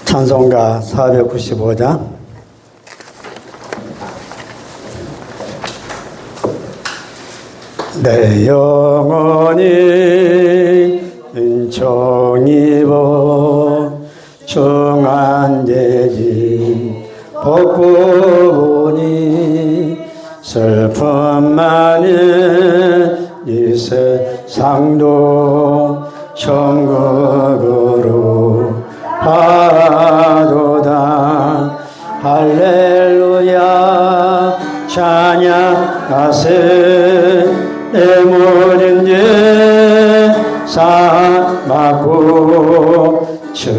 찬송가 495장 내 영혼이 은총 입어 중한대진 복구 보니 슬픔 많은 이 세상도 천국으로 가도다. 할렐루야 찬양하세. 내 모든 죄 사하고 주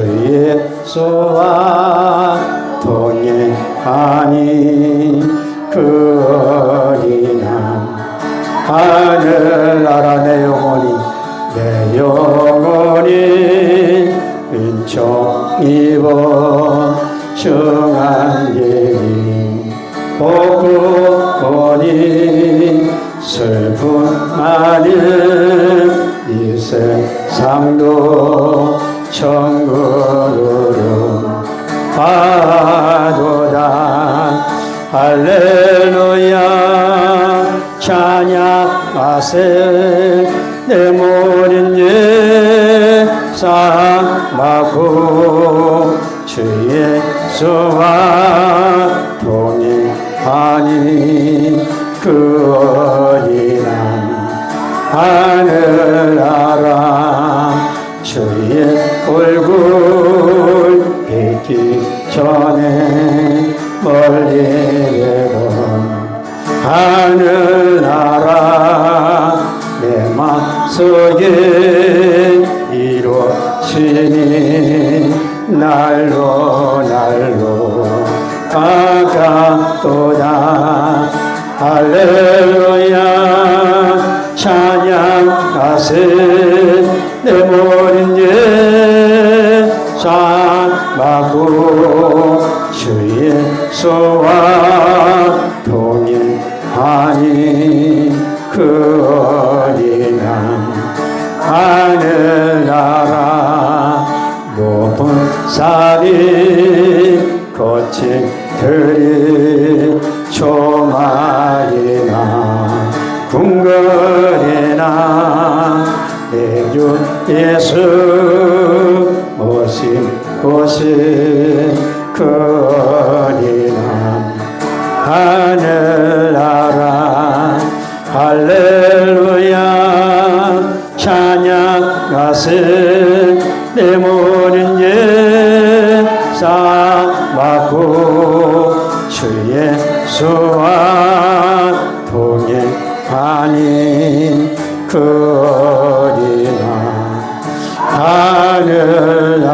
예수와 동행하니 그 어린양 하늘나라 내 영혼이 은총 입어 중한계리 복구하니 슬픔 많은 이 세상도 천국으로 가도다. 할렐루야 찬양하세. 내 모든 죄 사하고 주 예수와 동행하니 그 어린양 하늘나라 주의 얼굴 뵙기 전에 멀리 되던 하늘나라 내 맘속에 이루어지니 날로 가깝도다. 할렐루야 찬양하세. 내 모든 죄 사하고 주 예수와 동행하니 그 어린양 하늘나라 높은 산이 거친 들이 조마이나 궁궐이나 내 주 예수 모신 그 어린양 하늘나라 할렐루야 찬양하세. 내 모든 죄 사하고 주 예수와 동행하니 그 어린양 하늘나라.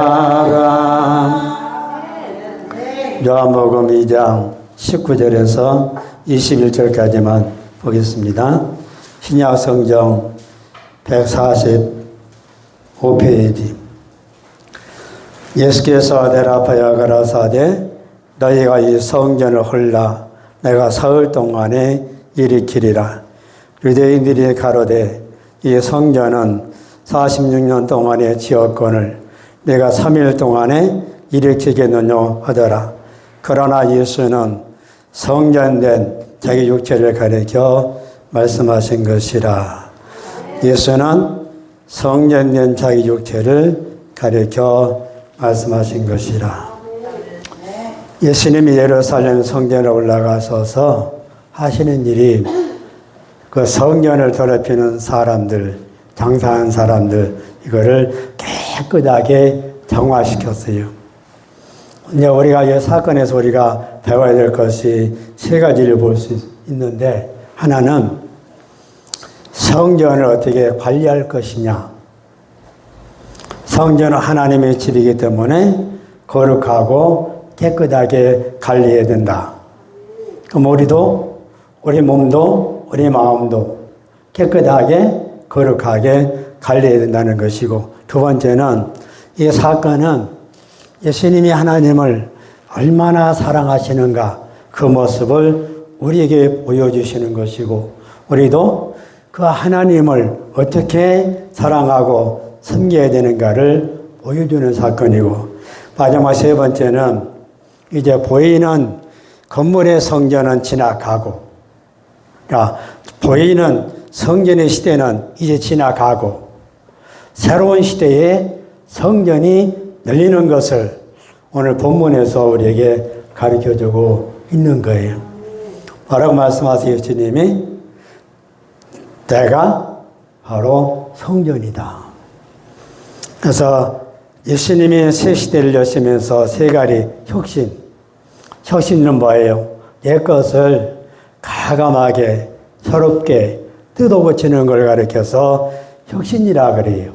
요한복음 2장 19절에서 21절까지만 보겠습니다. 신약 성경 145페이지. 예수께서 대답하여 가라사대 너희가 이 성전을 헐라 내가 사흘 동안에 일으키리라. 유대인들이 가로되 이 성전은 46년 동안에 지었거늘 내가 3일 동안에 일으키겠느냐 하더라. 그러나 예수는 성전된 자기 육체를 가리켜 말씀하신 것이라. 예수는 성전된 자기 육체를 가리켜 말씀하신 것이라. 예수님이 예루살렘 성전에 올라가셔서 하시는 일이 그 성전을 더럽히는 사람들, 장사하는 사람들 이거를 깨끗하게 정화시켰어요. 이제 우리가 이 사건에서 우리가 배워야 될 것이 세 가지를 볼 수 있는데, 하나는 성전을 어떻게 관리할 것이냐. 성전은 하나님의 집이기 때문에 거룩하고 깨끗하게 관리해야 된다. 그럼 우리도, 우리 몸도, 우리 마음도 깨끗하게 거룩하게 관리해야 된다는 것이고, 두 번째는 이 사건은 예수님이 하나님을 얼마나 사랑하시는가 그 모습을 우리에게 보여주시는 것이고, 우리도 그 하나님을 어떻게 사랑하고 섬겨야 되는가를 보여주는 사건이고, 마지막 세 번째는 이제 보이는 건물의 성전은 지나가고, 그러니까 보이는 성전의 시대는 이제 지나가고 새로운 시대에 성전이 열리는 것을 오늘 본문에서 우리에게 가르쳐주고 있는 거예요. 뭐라고 말씀하세요? 주님이 내가 바로 성전이다. 그래서 예수님이 새 시대를 여시면서 세 가지 혁신은 뭐예요? 내 것을 가감하게 새롭게 뜯어고치는 걸 가르쳐서 혁신이라 그래요.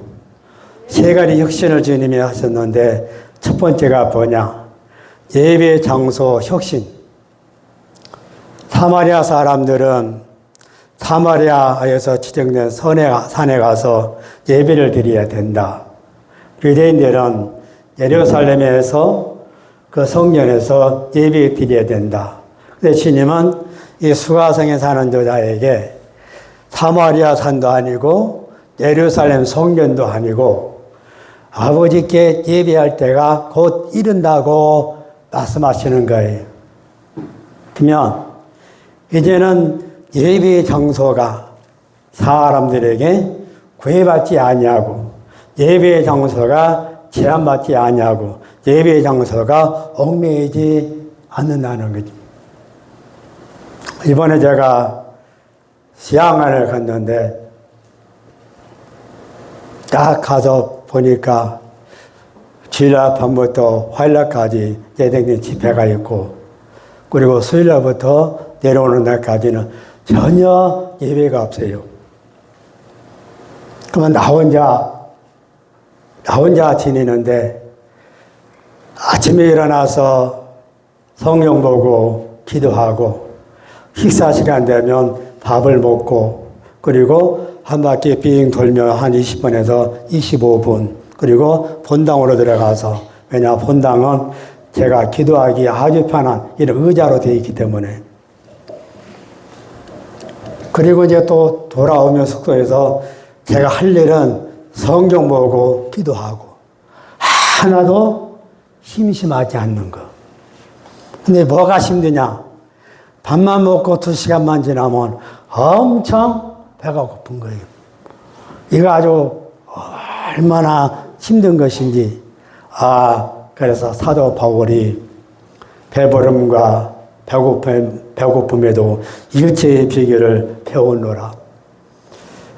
세 가지 혁신을 주님이 하셨는데 첫 번째가 뭐냐? 예배 장소 혁신. 사마리아 사람들은 사마리아에서 지정된 산에 가서 예배를 드려야 된다. 유대인들은 예루살렘에서 그 성전에서 예배 드려야 된다. 근데 주님은 이 수가성에 사는 여자에게 사마리아 산도 아니고 예루살렘 성전도 아니고 아버지께 예배할 때가 곧 이른다고 말씀하시는 거예요. 그러면 이제는 예배 장소가 사람들에게 구애받지 아니하고 예배 장소가 제한받지 아니하고 예배 장소가 얽매이지 않는다는 거죠. 이번에 제가 시향안을 갔는데 딱 가서 보니까 주일날 밤부터 화요일날까지 예정된 집회가 있고 그리고 수요일날부터 내려오는 날까지는 전혀 예배가 없어요. 그러면 나 혼자 지내는데 아침에 일어나서 성경 보고 기도하고 식사 시간 되면 밥을 먹고 그리고 한 바퀴 빙 돌며 한 20분에서 25분 그리고 본당으로 들어가서 왜냐 본당은 제가 기도하기 아주 편한 이런 의자로 되어 있기 때문에 그리고 이제 또 돌아오면 숙소에서 제가 할 일은 성경 보고 기도하고 하나도 심심하지 않는 거. 근데 뭐가 힘드냐? 밥만 먹고 2시간만 지나면 엄청 배가 고픈 거예요. 이거 아주 얼마나 힘든 것인지. 그래서 사도 바울이 배부름과 배고픔에도 일체의 비결을 배우노라.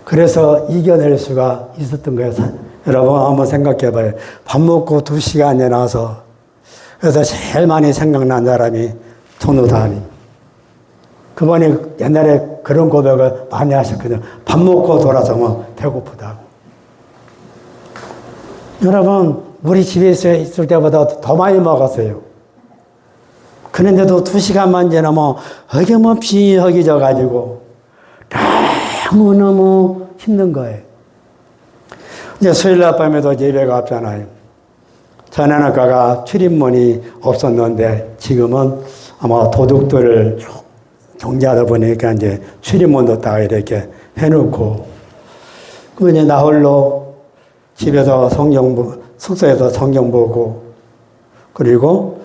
그래서 이겨낼 수가 있었던 거예요. 여러분 한번 생각해 봐요. 밥 먹고 2시간 지나서 그래서 제일 많이 생각난 사람이 전우다님. 그분이 옛날에 그런 고백을 많이 하셨거든요. 밥 먹고 돌아서면 배고프다고. 여러분 우리 집에 있을 때보다 더 많이 먹었어요. 그런데도 2시간만 지나면 어김없이 허기져가지고 너무너무 힘든 거예요. 이제 수요일날 밤에도 예배가 없잖아요. 전에는 가가 출입문이 없었는데 지금은 아마 도둑들을 경계하다 보니까 이제 출입문도 다 이렇게 해놓고 그 이제 나 홀로 집에서 숙소에서 성경 보고 그리고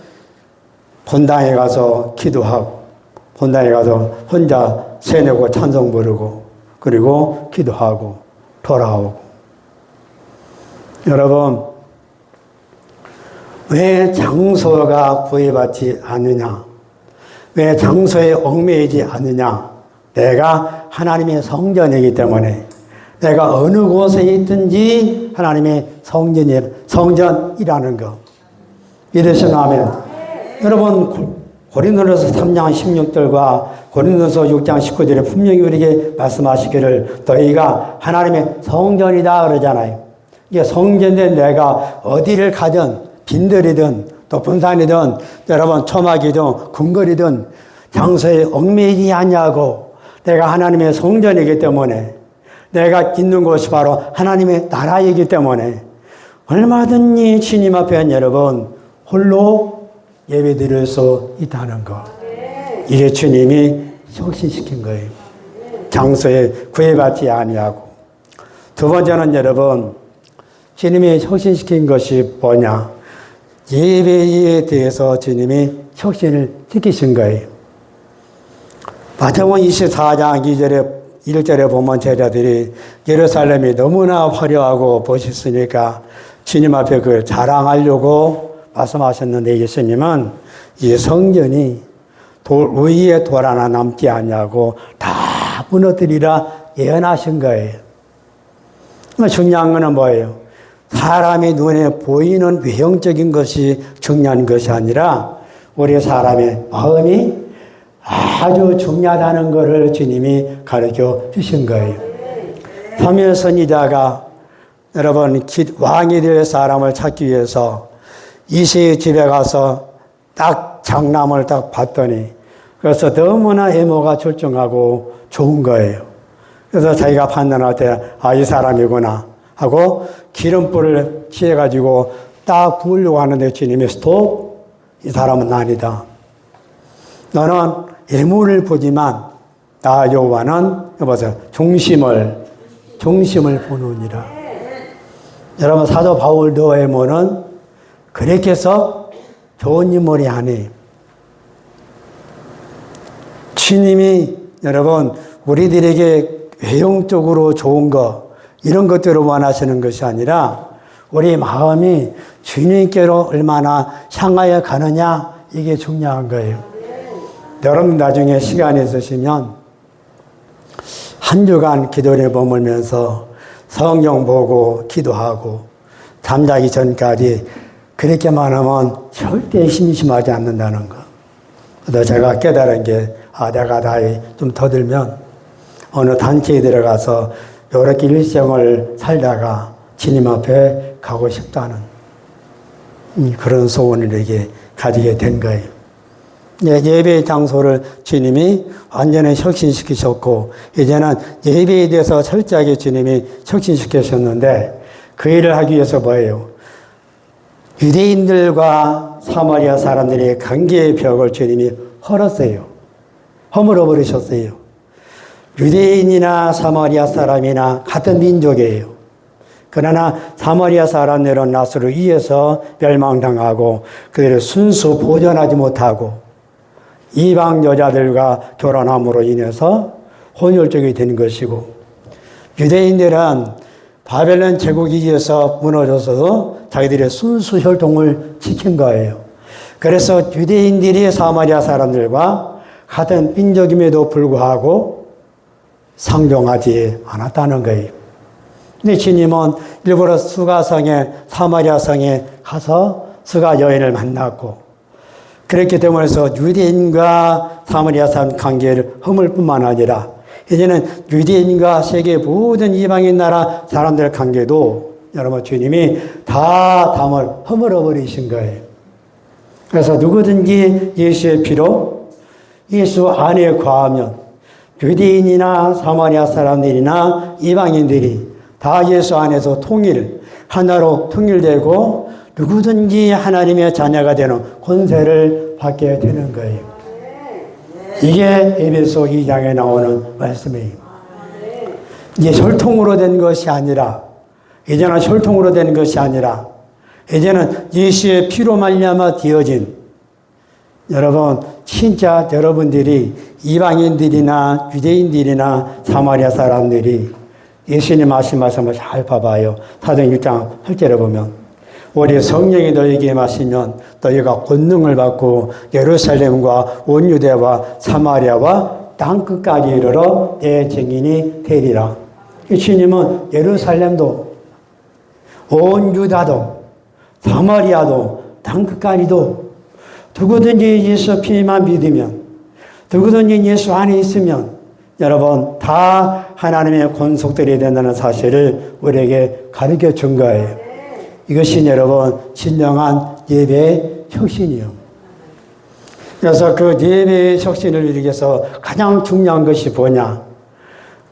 본당에 가서 기도하고 본당에 가서 혼자 세내고 찬송 부르고 그리고 기도하고 돌아오고. 여러분 왜 장소가 구애받지 않느냐? 왜 장소에 얽매이지 않느냐? 내가 하나님의 성전이기 때문에 내가 어느 곳에 있든지 하나님의 성전이라는 거 믿으시나면 여러분 고린도전서 3장 16절과 고린도전서 6장 19절에 분명히 우리에게 말씀하시기를 너희가 하나님의 성전이다 그러잖아요. 이게 성전된 내가 어디를 가든 빈들이든 또 분산이든 여러분 초막이든 궁궐이든 장소에 얽매이지 않냐고 내가 하나님의 성전이기 때문에 내가 있는 곳이 바로 하나님의 나라이기 때문에 얼마든지 주님 앞에 여러분 홀로 예배 드릴 수 있다는 것. 이게 주님이 혁신시킨 거예요. 장소에 구애받지 아니하고. 두 번째는 여러분 주님이 혁신시킨 것이 뭐냐? 예배에 대해서 주님이 혁신을 시키신 거예요. 마태복음 24장 2절에 1절에 보면 제자들이 예루살렘이 너무나 화려하고 멋있으니까 주님 앞에 그걸 자랑하려고 말씀하셨는데 예수님은 이 성전이 돌 위에 돌 하나 남지 않냐고 다 무너뜨리라 예언하신 거예요. 중요한 거는 뭐예요? 사람의 눈에 보이는 외형적인 것이 중요한 것이 아니라 우리 사람의 마음이 아주 중요하다는 것을 주님이 가르쳐 주신 거예요. 사무엘 선지자가 여러분 왕이 될 사람을 찾기 위해서 이새의 집에 가서 딱 장남을 딱 봤더니 그래서 너무나 외모가 출중하고 좋은 거예요. 그래서 자기가 판단할 때 이 사람이구나 하고 기름불을 취해가지고 딱 부으려고 하는데 주님이 스톱! 이 사람은 아니다. 너는 외모를 보지만 나 여호와는 여보세요. 중심을 보느니라. 여러분 사도 바울도 외모는 그렇게 해서 좋은 인물이 아니에요. 주님이 여러분 우리들에게 외형적으로 좋은 것 이런 것들을 원하시는 것이 아니라 우리 마음이 주님께로 얼마나 향하여 가느냐 이게 중요한 거예요. 여러분 나중에 시간이 있으시면 한 주간 기도에 머물면서 성경 보고 기도하고 잠자기 전까지 그렇게만 하면 절대 심심하지 않는다는 거. 그래서 제가 깨달은 게 내가 나이 좀 더 들면 어느 단체에 들어가서 이렇게 일생을 살다가 주님 앞에 가고 싶다는 그런 소원을 이렇게 가지게 된 거예요. 예배의 장소를 주님이 완전히 혁신시키셨고 이제는 예배에 대해서 철저하게 주님이 혁신시키셨는데 그 일을 하기 위해서 뭐예요? 유대인들과 사마리아 사람들의 관계의 벽을 주님이 헐었어요. 허물어 버리셨어요. 유대인이나 사마리아 사람이나 같은 민족이에요. 그러나 사마리아 사람들은 낫으로 위해서 멸망당하고 그들을 순수 보존하지 못하고 이방 여자들과 결혼함으로 인해서 혼혈족이 된 것이고 유대인들은 바벨론 제국에 의해서 무너져서도 자기들의 순수 혈통을 지킨 거예요. 그래서 유대인들이 사마리아 사람들과 같은 민족임에도 불구하고 상종하지 않았다는 거예요. 근데 주님은 일부러 수가성에 사마리아 성에 가서 수가 여인을 만났고 그렇기 때문에 유대인과 사마리아 사람 관계를 허물 뿐만 아니라 이제는 유대인과 세계 모든 이방인 나라 사람들 관계도 여러분 주님이 다 담을 허물어 버리신 거예요. 그래서 누구든지 예수의 피로 예수 안에 거하면 유대인이나 사마리아 사람들이나 이방인들이 다 예수 안에서 하나로 통일되고 누구든지 하나님의 자녀가 되는 권세를 받게 되는 거예요. 이게 에베소 2장에 나오는 말씀이에요. 이제 혈통으로 된 것이 아니라 이제는 혈통으로 된 것이 아니라 이제는 예수의 피로 말미암아 되어진 여러분 진짜 여러분들이 이방인들이나 유대인들이나 사마리아 사람들이 예수님 하신 말씀을 잘 봐봐요. 사도행 6장 8절에 보면 우리 성령이 너희에게 마시면 너희가 권능을 받고 예루살렘과 온 유대와 사마리아와 땅끝까지 이르러 내 증인이 되리라. 주님은 예루살렘도 온 유다도 사마리아도 땅끝까지도 누구든지 예수 피만 믿으면 누구든지 예수 안에 있으면 여러분 다 하나님의 권속들이 된다는 사실을 우리에게 가르쳐 준 거예요. 이것이 여러분 진정한 예배의 혁신이요. 그래서 그 예배의 혁신을 이루기 위해서 가장 중요한 것이 뭐냐?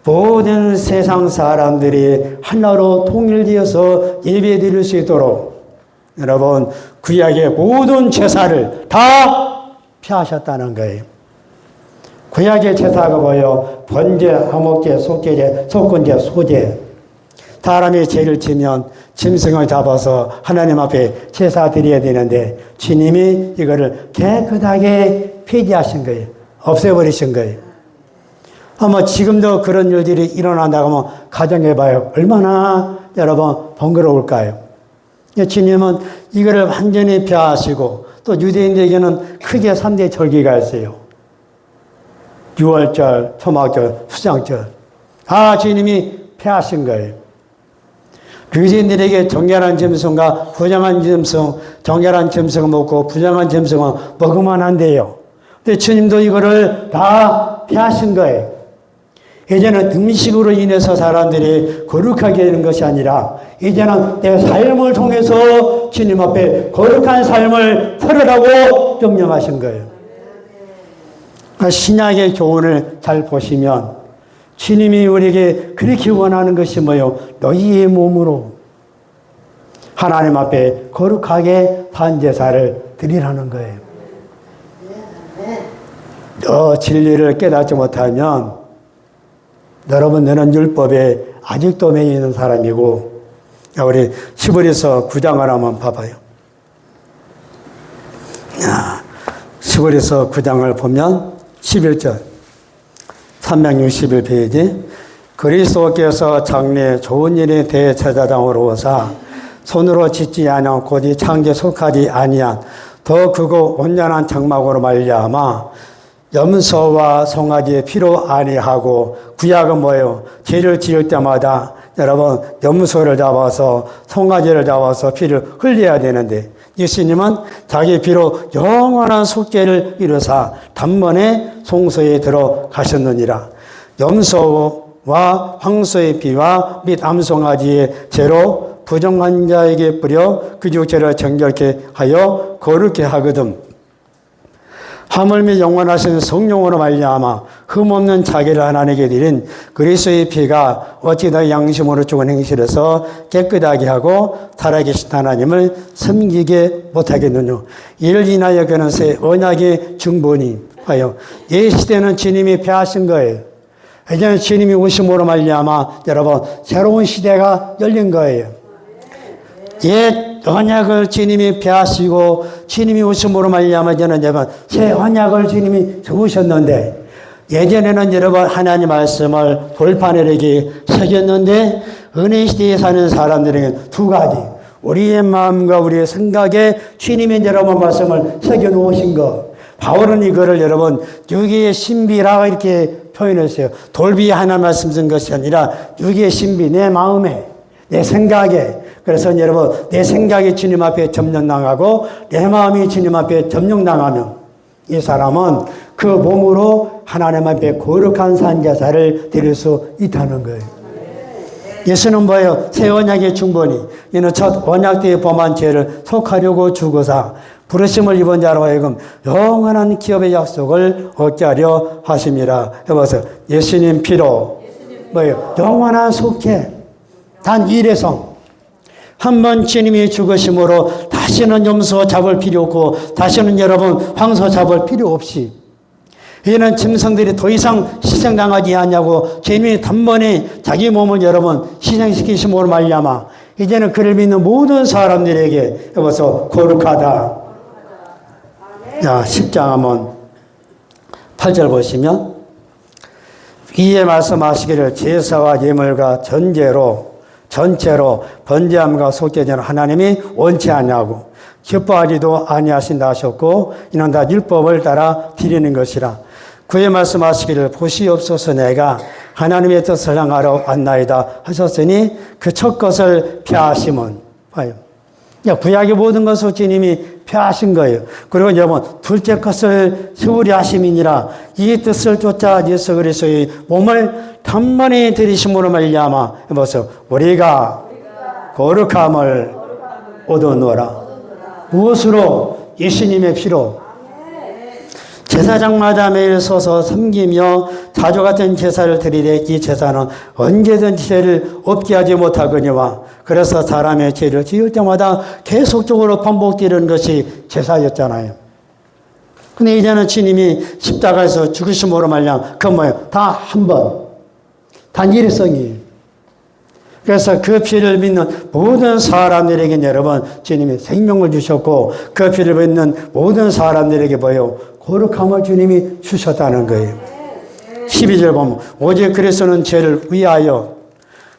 모든 세상 사람들이 하나로 통일되어서 예배 드릴 수 있도록 여러분 구약의 모든 제사를 다 피하셨다는 거예요. 구약의 제사가 뭐예요? 번제, 화목제, 속죄제, 속건제, 소제. 사람이 죄를 지면 짐승을 잡아서 하나님 앞에 제사 드려야 되는데 주님이 이거를 깨끗하게 폐지하신 거예요. 없애버리신 거예요. 아마 지금도 그런 일들이 일어난다고 하면 가정해봐요. 얼마나 여러분 번거로울까요? 주님은 이거를 완전히 폐하시고 또 유대인들에게는 크게 3대 절기가 있어요. 6월절, 초막절, 수장절. 다 주님이 폐하신 거예요. 유대인들에게 정결한 짐승과 부정한 짐승, 정결한 짐승을 먹고 부정한 짐승은 먹으면 안 돼요. 근데 주님도 이거를 다 폐하신 거예요. 이제는 음식으로 인해서 사람들이 거룩하게 되는 것이 아니라 이제는 내 삶을 통해서 주님 앞에 거룩한 삶을 살으라고 명령하신 거예요. 신약의 교훈을 잘 보시면 주님이 우리에게 그렇게 원하는 것이 뭐예요? 너희의 몸으로 하나님 앞에 거룩하게 반제사를 드리라는 거예요. 너 진리를 깨닫지 못하면 여러분 너는 율법에 아직도 매여 있는 사람이고 우리 시브리서 9장을 한번 봐봐요. 시브리서 9장을 보면 11절 361페이지 그리스도께서 장래 좋은 일에 대제사장으로 오사 손으로 짓지 아니한 곧이 창조에 속하지 아니한 더 크고 온전한 장막으로 말미암아 염소와 송아지의 피로 아니하고 구약은 뭐예요? 죄를 지을 때마다 여러분 염소를 잡아서 송아지를 잡아서 피를 흘려야 되는데 예수님은 자기 피로 영원한 속죄를 이루사 단번에 송소에 들어가셨느니라. 염소와 황소의 피와 및 암송아지의 죄로 부정한 자에게 뿌려 그 육체를 정결케 하여 거룩게 하거든. 하물며 영원하신 성령으로 말미암아 흠없는 자기를 하나님께 드린 그리스도의 피가 어찌 더 양심으로 죽은 행실에서 깨끗하게 하고 살아계신 하나님을 섬기게 못하겠느냐. 이를 인하여 그는 새 언약의 중본이 하여 이 시대는 주님이 폐하신 거예요. 이제는 주님이 오심으로 말미암아 여러분 새로운 시대가 열린 거예요. 옛 언약을 주님이 폐하시고 주님이 오심으로 말미암아 이제는 여러분 새 언약을 주님이 적으셨는데 예전에는 여러분 하나님 말씀을 돌판에 이렇게 새겼는데 은혜 시대에 사는 사람들에게는 두 가지 우리의 마음과 우리의 생각에 주님이 여러분 말씀을 새겨 놓으신 것. 바울은 이거를 여러분 유기의 신비라고 이렇게 표현했어요. 돌 위에 하나님 말씀 쓴 것이 아니라 유기의 신비 내 마음에 내 생각에. 그래서 여러분 내 생각이 주님 앞에 점령당하고 내 마음이 주님 앞에 점령당하면 이 사람은 그 몸으로 하나님 앞에 거룩한 산제사를 드릴 수 있다는 거예요. 예수는 뭐예요? 새 언약의 중본이 이는 첫 언약 때의 범한 죄를 속하려고 죽으사 부르심을 입은 자로 하여금 영원한 기업의 약속을 얻게 하려 하심이라. 해봐서 예수님 피로 뭐예요? 영원한 속죄 단 일회성. 한번 주님이 죽으심으로 다시는 염소 잡을 필요 없고 다시는 여러분 황소 잡을 필요 없이 이제는 짐승들이 더 이상 희생당하지 않냐고 주님이 단번에 자기 몸을 여러분 희생시키심으로 말미암아 이제는 그를 믿는 모든 사람들에게 여기서 거룩하다. 자, 10장 한번 8절 보시면 이에 말씀하시기를 제사와 예물과 전체로 번제함과 속죄제는 하나님이 원치 아니하고 기뻐하지도 아니하신다 하셨고 이는 다 율법을 따라 드리는 것이라. 그의 말씀하시기를 보시옵소서 내가 하나님의 뜻을 행하러 왔나이다 하셨으니 그 첫 것을 폐하심은 봐요. 구약의 모든 것을 주님이 폐하신 거예요. 그리고 여러분 둘째 것을 소홀히 하심이니라. 이 뜻을 쫓아 예수 그리스도의 몸을 단번에 들이심으로 말미암아 해보세요. 우리가 거룩함을 얻어놓으라. 무엇으로? 예수님의 피로. 제사장마다 매일 서서 섬기며 자주 같은 제사를 드리되 이 제사는 언제든지 죄를 없게 하지 못하거니와 그래서 사람의 죄를 지을 때마다 계속적으로 반복되는 것이 제사였잖아요. 근데 이제는 주님이 십자가에서 죽으심으로 말미암아 그 뭐예요? 다 한 번. 단 일회성이에요. 그래서 그 피를 믿는 모든 사람들에게 여러분 주님이 생명을 주셨고 그 피를 믿는 모든 사람들에게 뭐예요? 거룩함을 주님이 주셨다는 거예요. 12절 보면 오직 그리스도는 죄를 위하여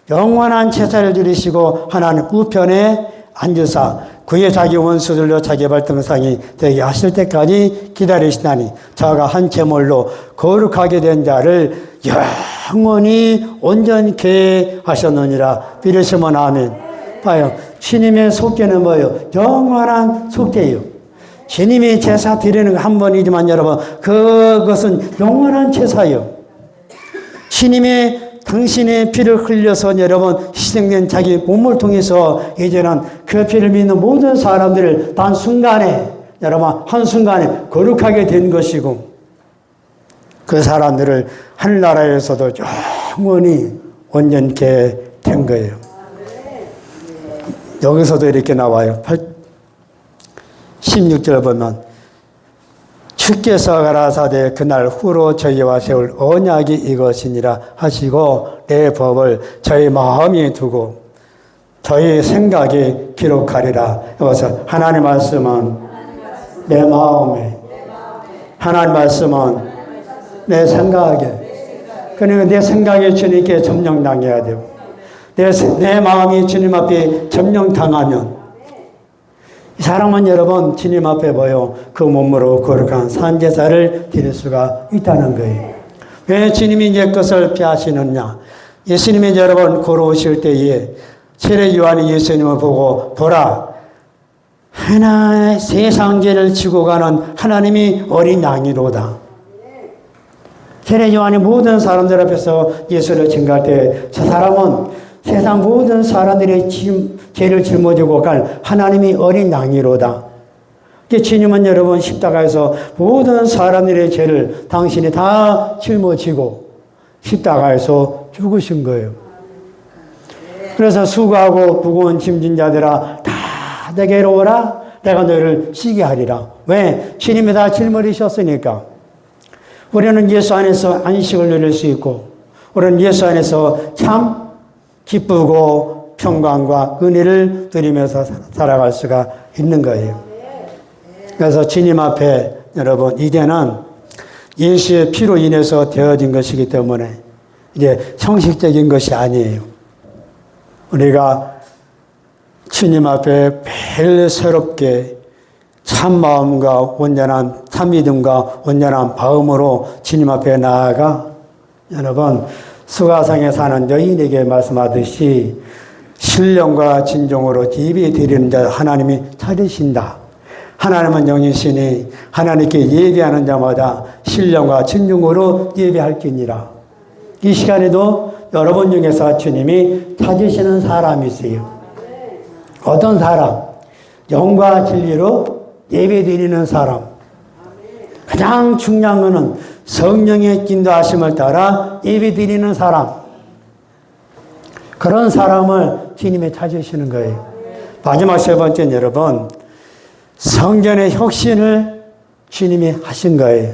영원한 제사를 드리시고 하나님 우편에 앉으사 그의 자기 원수들로 자기 발등상이 되게 하실 때까지 기다리시다니 자가 한 제물로 거룩하게 된 자를 영원히 온전케 하셨느니라. 믿으시면 아멘. 봐요. 주님의 속죄는 뭐예요? 영원한 속죄예요. 주님이 제사 드리는 거 한 번이지만 여러분 그것은 영원한 제사예요. 주님의 당신의 피를 흘려서 여러분 희생된 자기 몸을 통해서 이제는 그 피를 믿는 모든 사람들을 단 순간에 여러분 한순간에 거룩하게 된 것이고 그 사람들을 하늘나라에서도 영원히 온전케 된 거예요. 여기서도 이렇게 나와요. 16절 보면 주께서 가라사대 그날 후로 저희와 세울 언약이 이것이니라 하시고 내 법을 저희 마음에 두고 저희 생각에 기록하리라. 여기서 하나님 말씀은 내 마음에, 하나님 말씀은 내 생각에, 그러니까 내 생각이 주님께 점령당해야 되고 내 마음이 주님 앞에 점령당하면 이 사람은 여러분 주님 앞에 보여 그 몸으로 거룩한 산제사를 드릴 수가 있다는 거예요. 왜 주님이 내 것을 피하시느냐? 예수님이 여러분 걸어오실 때에 세례 요한이 예수님을 보고 보라 하나의 세상 죄를 지고 가는 하나님이 어린 양이로다. 세례 요한이 모든 사람들 앞에서 예수를 증거할 때 저 사람은 세상 모든 사람들의 죄를 짊어지고 갈 하나님이 어린 양이로다. 주님은 여러분 십자가에서 모든 사람들의 죄를 당신이 다 짊어지고 십자가에서 죽으신 거예요. 그래서 수고하고 무거운 짐진 자들아 다 내게로 오라. 내가 너희를 쉬게 하리라. 왜? 주님이 다 짊어지셨으니까. 우리는 예수 안에서 안식을 누릴 수 있고 우리는 예수 안에서 참 기쁘고 평강과 은혜를 누리면서 살아갈 수가 있는 거예요. 그래서 주님 앞에 여러분 이제는 예수의 피로 인해서 되어진 것이기 때문에 이제 형식적인 것이 아니에요. 우리가 주님 앞에 매일 새롭게 참 마음과 온전한 참 믿음과 온전한 마음으로 주님 앞에 나아가 여러분 수가상에 사는 여인에게 말씀하듯이 신령과 진정으로 예배 드리는 자 하나님이 찾으신다. 하나님은 영이시니 하나님께 예배하는 자마다 신령과 진정으로 예배할지니라. 이 시간에도 여러분 중에서 주님이 찾으시는 사람이세요. 어떤 사람? 영과 진리로 예배 드리는 사람. 가장 중요한 것은 성령의 인도하심을 따라 예배 드리는 사람. 그런 사람을 주님이 찾으시는 거예요. 마지막 세 번째는 여러분 성전의 혁신을 주님이 하신 거예요.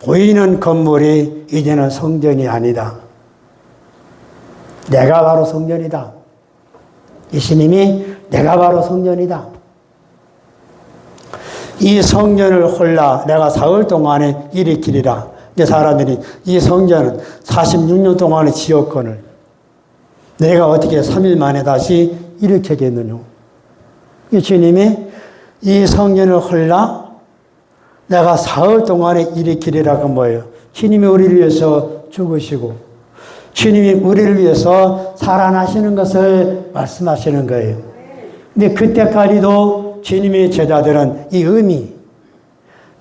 보이는 건물이 이제는 성전이 아니다. 내가 바로 성전이다. 예수님이 내가 바로 성전이다. 이 성전을 홀라 내가 사흘 동안에 일으키리라. 이제 사람들이 이 성전은 46년 동안의 지역권을 내가 어떻게 3일 만에 다시 일으키겠느냐. 주님이 이 성전을 홀라 내가 사흘 동안에 일으키리라가 뭐예요? 주님이 우리를 위해서 죽으시고 주님이 우리를 위해서 살아나시는 것을 말씀하시는 거예요. 근데 그때까지도 주님의 제자들은 이 의미,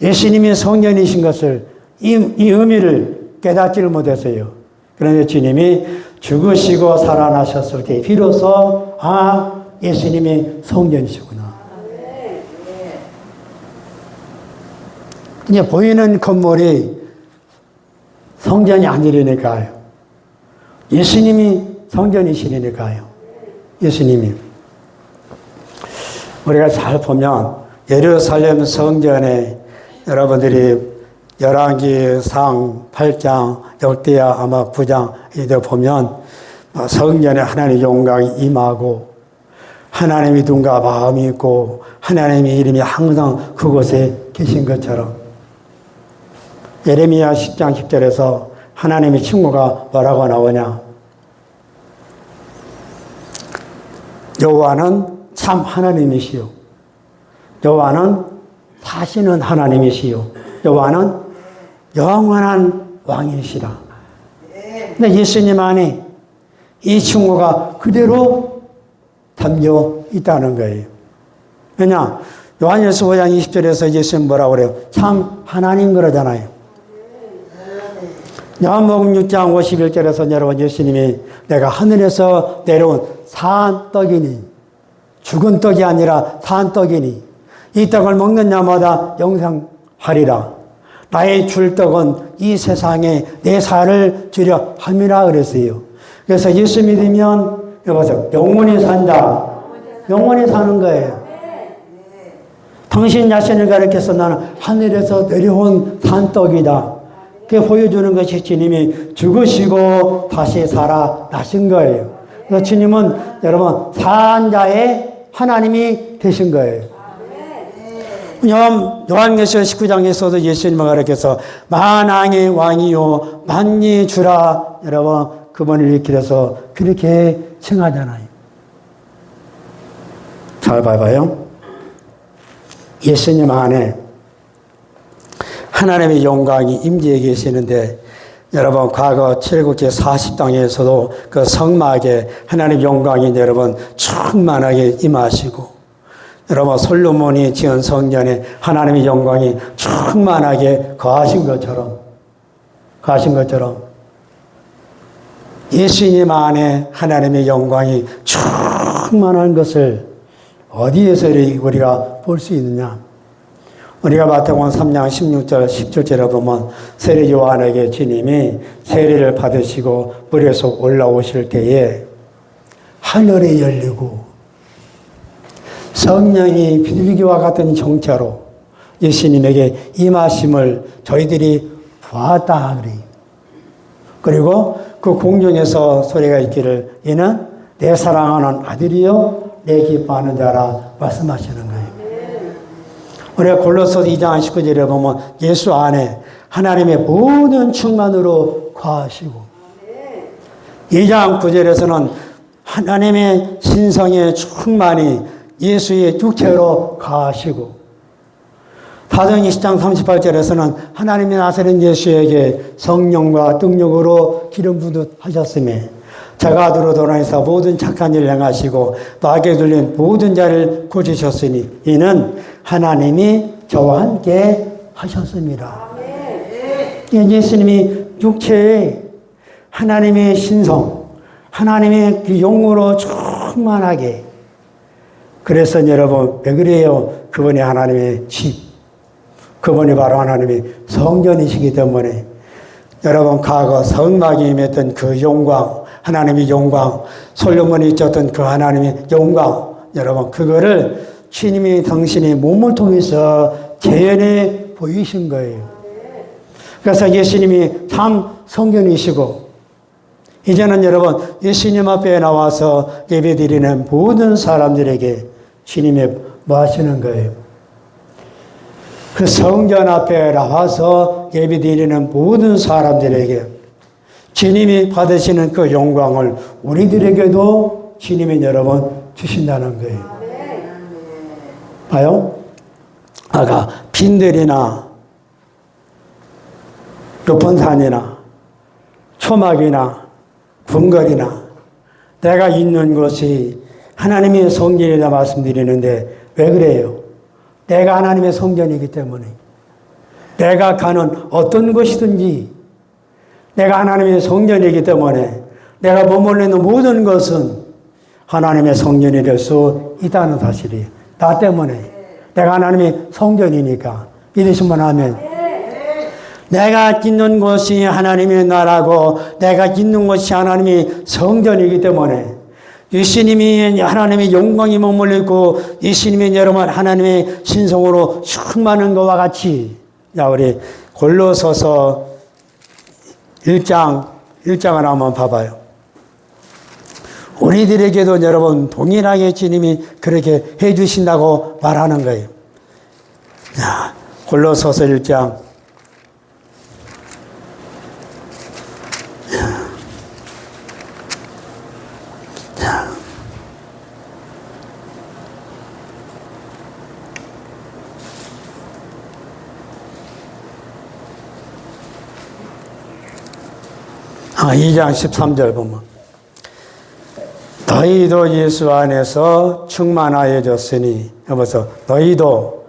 예수님이 성전이신 것을 이 의미를 깨닫지를 못했어요. 그런데 주님이 죽으시고 살아나셨을 때 비로소 예수님이 성전이시구나. 이제 보이는 건물이 성전이 아니라니까요. 예수님이 성전이시라니까요. 예수님이. 우리가 잘 보면 예루살렘 성전에 여러분들이 열왕기상 8장, 역대하 아마 9장 이들 보면 성전에 하나님의 영광이 임하고 하나님의 눈과 마음이 있고 하나님의 이름이 항상 그곳에 계신 것처럼 예레미야 10장 10절에서 하나님의 칭호가 뭐라고 나오냐? 여호와는 참 하나님이시요 여호와는 사시는 하나님이시요 여호와는 영원한 왕이시라. 근데 예수님 안에 이 칭호가 그대로 담겨 있다는 거예요. 왜냐? 요한일서 5장 20절에서 예수님 뭐라고 그래요? 참 하나님 그러잖아요. 요한복음 6장 51절에서 여러분 예수님이 내가 하늘에서 내려온 산 떡이니 죽은 떡이 아니라 산 떡이니 이 떡을 먹는 자마다 영생하리라. 나의 줄 떡은 이 세상에 내 살을 주려 함이라 그랬어요. 그래서 예수 믿으면 여기서 영원히 산다. 영원히 사는 거예요. 당신 자신을 가리켜서 나는 하늘에서 내려온 산떡이다. 그게 보여주는 것이 주님이 죽으시고 다시 살아나신 거예요. 그래서 주님은 여러분 산자의 하나님이 되신 거예요. 요한계시록 19장에서도 예수님을 가리켜서 만왕의 왕이요 만리의 주라 여러분 그분을 일으켜서 그렇게 칭하잖아요. 잘 봐봐요. 예수님 안에 하나님의 영광이 임재해 계시는데 여러분 과거 7국제 40당에서도 그 성막에 하나님의 영광이 여러분 충만하게 임하시고 여러분 솔로몬이 지은 성전에 하나님의 영광이 충만하게 거하신 것처럼 예수님 안에 하나님의 영광이 충만한 것을 어디에서 우리가 볼 수 있느냐? 우리가 마태복음 3장 16절 17절에 보면 세례 요한에게 주님이 세례를 받으시고 물에서 올라오실 때에 하늘이 열리고 성령이 비둘기와 같은 정체로 예수님에게 임하심을 저희들이 보았다 그래요. 그리고 그 공중에서 소리가 있기를 이는 내 사랑하는 아들이요 내 기뻐하는 자라 말씀하시는 거예요. 우리가 골로새 2장 19절에 보면 예수 안에 하나님의 모든 충만으로 거하시고 2장 9절에서는 하나님의 신성의 충만이 예수의 육체로 거하시고 사도행 20장 38절에서는 하나님이 나사렛 예수에게 성령과 능력으로 기름 부듯 하셨으며 자가 들어돌아서 모든 착한 일을 행하시고 마귀에 들린 모든 자를 고치셨으니 이는 하나님이 저와 함께 하셨습니다. 예수님이 육체에 하나님의 신성, 하나님의 그 영으로 충만하게 그래서 여러분 왜 그래요? 그분이 하나님의 집, 그분이 바로 하나님의 성전이시기 때문에 여러분 과거 성막이 임했던 그 영광, 하나님의 영광, 솔로몬이 있었던 그 하나님의 영광 여러분 그거를 주님이 당신의 몸을 통해서 재현해 보이신 거예요. 그래서 예수님이 참 성전이시고 이제는 여러분 예수님 앞에 나와서 예배드리는 모든 사람들에게 주님이 뭐 하시는 거예요? 그 성전 앞에 나와서 예배드리는 모든 사람들에게 주님이 받으시는 그 영광을 우리들에게도 주님이 여러분 주신다는 거예요. 봐요? 아까 빈들이나 높은 산이나 초막이나 궁궐이나 내가 있는 곳이 하나님의 성전이다 말씀드리는데 왜 그래요? 내가 하나님의 성전이기 때문에 내가 가는 어떤 곳이든지 내가 하나님의 성전이기 때문에 내가 머물러 있는 모든 것은 하나님의 성전이 될 수 있다는 사실이에요. 나 때문에 내가 하나님의 성전이니까 믿으시면 아멘. 내가 있는 곳이 하나님의 나라고 내가 있는 곳이 하나님의 성전이기 때문에 예수님이 하나님의 영광이 머물러 있고 예수님이 여러분 하나님의 신성으로 충만한 것과 같이 자 우리 골로새서 1장을 한번 봐봐요. 우리들에게도 여러분 동일하게 주님이 그렇게 해주신다고 말하는 거예요. 자, 골로새서 1장. 자, 2장 13절 보면 너희도 예수 안에서 충만하여졌으니, 여보세요. 너희도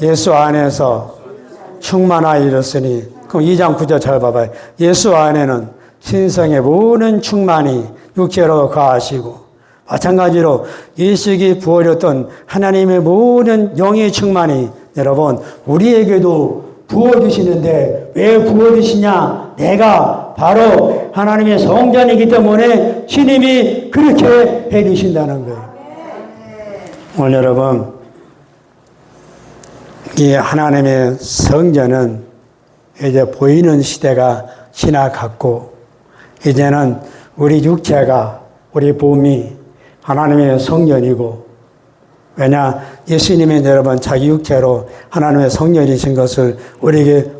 예수 안에서 충만하여졌으니. 그럼 2장 9절 잘 봐봐요. 예수 안에는 신성의 모든 충만이 육체로 거하시고, 마찬가지로 예수에게 부어졌던 하나님의 모든 영의 충만이 여러분 우리에게도 부어주시는데, 왜 부어주시냐? 내가 바로 하나님의 성전이기 때문에 주님이 그렇게 해주신다는 거예요. 오늘 여러분, 이 하나님의 성전은 이제 보이는 시대가 지나갔고, 이제는 우리 육체가, 우리 몸이 하나님의 성전이고, 왜냐? 예수님이 여러분 자기 육체로 하나님의 성전이신 것을 우리에게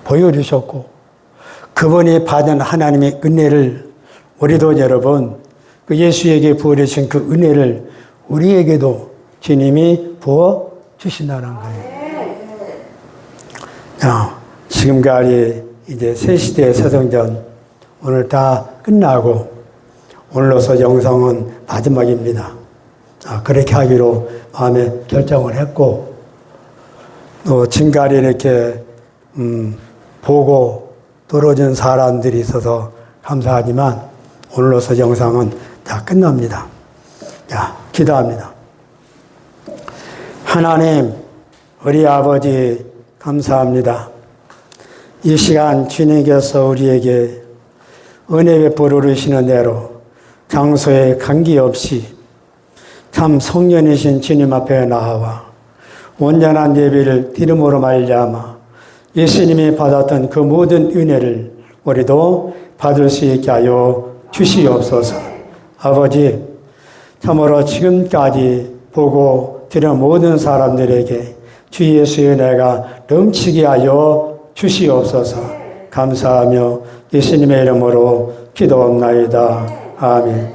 보여주셨고, 그분이 받은 하나님의 은혜를 우리도 여러분 그 예수에게 부어주신 그 은혜를 우리에게도 주님이 부어주신다는 거예요. 지금까지 이제 새시대 새성전 오늘 다 끝나고 오늘로서 영성은 마지막입니다. 그렇게 하기로 마음에 결정을 했고, 또 지금까지 이렇게 보고 떨어진 사람들이 있어서 감사하지만 오늘로서 영상은 다 끝납니다. 자, 기도합니다. 하나님, 우리 아버지 감사합니다. 이 시간 주님께서 우리에게 은혜 베풀어 주시는 대로 장소에 관계없이 참 성령이신 주님 앞에 나와 온전한 예배를 드림으로 말미암아 예수님이 받았던 그 모든 은혜를 우리도 받을 수 있게 하여 주시옵소서. 아버지, 참으로 지금까지 보고 들은 모든 사람들에게 주 예수의 은혜가 넘치게 하여 주시옵소서. 감사하며 예수님의 이름으로 기도합나이다. 아멘.